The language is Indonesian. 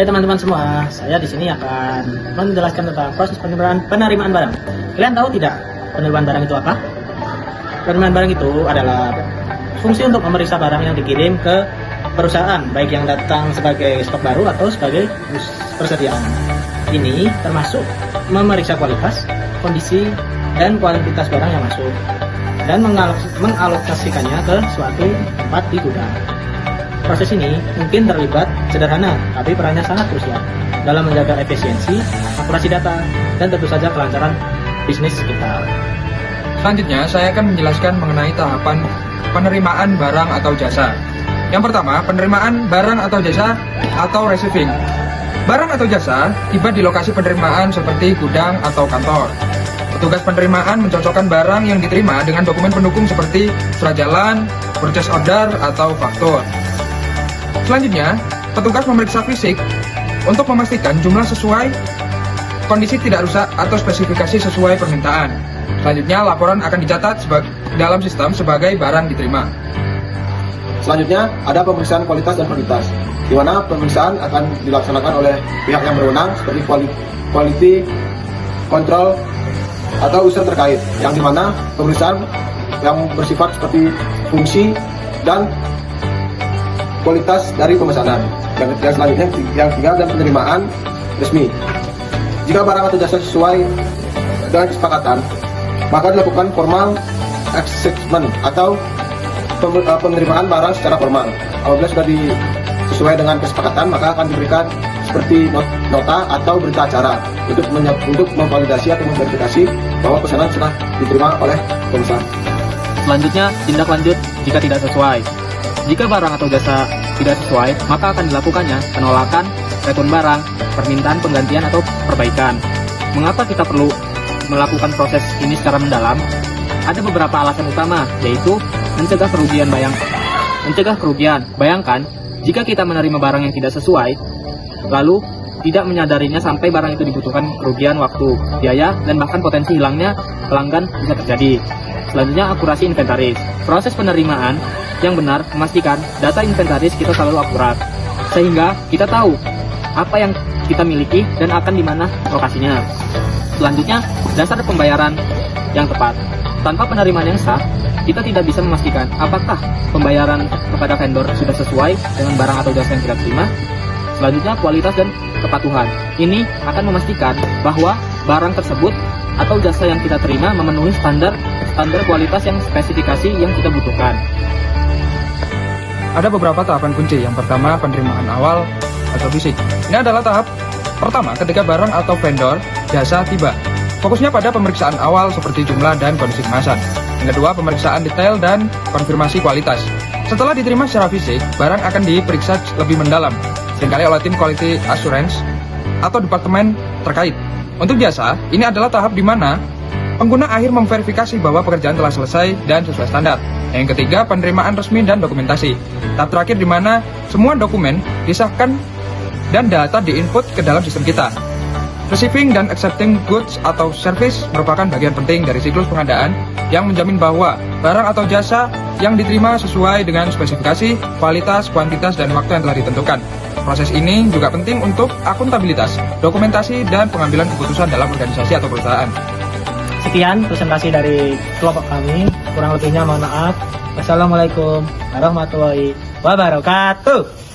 Hai teman-teman semua, saya di sini akan menjelaskan tentang proses penerimaan barang. Kalian tahu tidak penerimaan barang itu apa? Penerimaan barang itu adalah fungsi untuk memeriksa barang yang dikirim ke perusahaan, baik yang datang sebagai stok baru atau sebagai persediaan. Ini termasuk memeriksa kualitas, kondisi, dan kuantitas barang yang masuk, dan mengalokasikannya ke suatu tempat di gudang. Proses ini mungkin terlibat sederhana, tapi perannya sangat krusial dalam menjaga efisiensi, akurasi data, dan tentu saja kelancaran bisnis kita. Selanjutnya, saya akan menjelaskan mengenai tahapan penerimaan barang atau jasa. Yang pertama, penerimaan barang atau jasa atau receiving. Barang atau jasa tiba di lokasi penerimaan seperti gudang atau kantor. Petugas penerimaan mencocokkan barang yang diterima dengan dokumen pendukung seperti surat jalan, purchase order, atau faktur. Selanjutnya, petugas memeriksa fisik untuk memastikan jumlah sesuai, kondisi tidak rusak, atau spesifikasi sesuai permintaan. Selanjutnya, laporan akan dicatat dalam sistem sebagai barang diterima. Selanjutnya, ada pemeriksaan kualitas dan kuantitas, di mana pemeriksaan akan dilaksanakan oleh pihak yang berwenang seperti quality control atau user terkait, yang dimana pemeriksaan yang bersifat seperti fungsi dan kualitas dari pemesanan. Yang selanjutnya, yang ketiga, dan penerimaan resmi. Jika barang atau jasa sesuai dengan kesepakatan, maka dilakukan formal acceptance atau penerimaan barang secara formal. Apabila sudah sesuai dengan kesepakatan, maka akan diberikan seperti nota atau berita acara untuk memvalidasi atau memverifikasi bahwa pesanan sudah diterima oleh pemesan. Selanjutnya, tindak lanjut jika tidak sesuai. Jika barang atau jasa tidak sesuai, maka akan dilakukannya penolakan, return barang, permintaan penggantian atau perbaikan. Mengapa kita perlu melakukan proses ini secara mendalam? Ada beberapa alasan utama, yaitu mencegah kerugian. Bayangkan, jika kita menerima barang yang tidak sesuai, lalu tidak menyadarinya sampai barang itu dibutuhkan kerugian waktu, biaya, dan bahkan potensi hilangnya pelanggan bisa terjadi. Selanjutnya, akurasi inventaris. Proses penerimaan yang benar memastikan data inventaris kita selalu akurat, sehingga kita tahu apa yang kita miliki dan akan di mana lokasinya. Selanjutnya, dasar pembayaran yang tepat. Tanpa penerimaan yang sah, kita tidak bisa memastikan apakah pembayaran kepada vendor sudah sesuai dengan barang atau jasa yang kita terima. Selanjutnya, kualitas dan kepatuhan. Ini akan memastikan bahwa barang tersebut atau jasa yang kita terima memenuhi standar kualitas yang spesifikasi yang kita butuhkan. Ada beberapa tahapan kunci. Yang pertama, penerimaan awal atau fisik. Ini adalah tahap pertama ketika barang atau vendor jasa tiba. Fokusnya pada pemeriksaan awal seperti jumlah dan kondisi kemasan. Yang kedua, pemeriksaan detail dan konfirmasi kualitas. Setelah diterima secara fisik, barang akan diperiksa lebih mendalam, seringkali oleh tim quality assurance atau departemen terkait. Untuk jasa, ini adalah tahap di mana pengguna akhir memverifikasi bahwa pekerjaan telah selesai dan sesuai standar. Yang ketiga, penerimaan resmi dan dokumentasi. Tahap terakhir di mana semua dokumen disahkan dan data diinput ke dalam sistem kita. Receiving dan accepting goods atau service merupakan bagian penting dari siklus pengadaan yang menjamin bahwa barang atau jasa yang diterima sesuai dengan spesifikasi, kualitas, kuantitas, dan waktu yang telah ditentukan. Proses ini juga penting untuk akuntabilitas, dokumentasi, dan pengambilan keputusan dalam organisasi atau perusahaan. Sekian presentasi dari kelompok kami. Kurang lebihnya mohon maaf. Wassalamualaikum warahmatullahi wabarakatuh.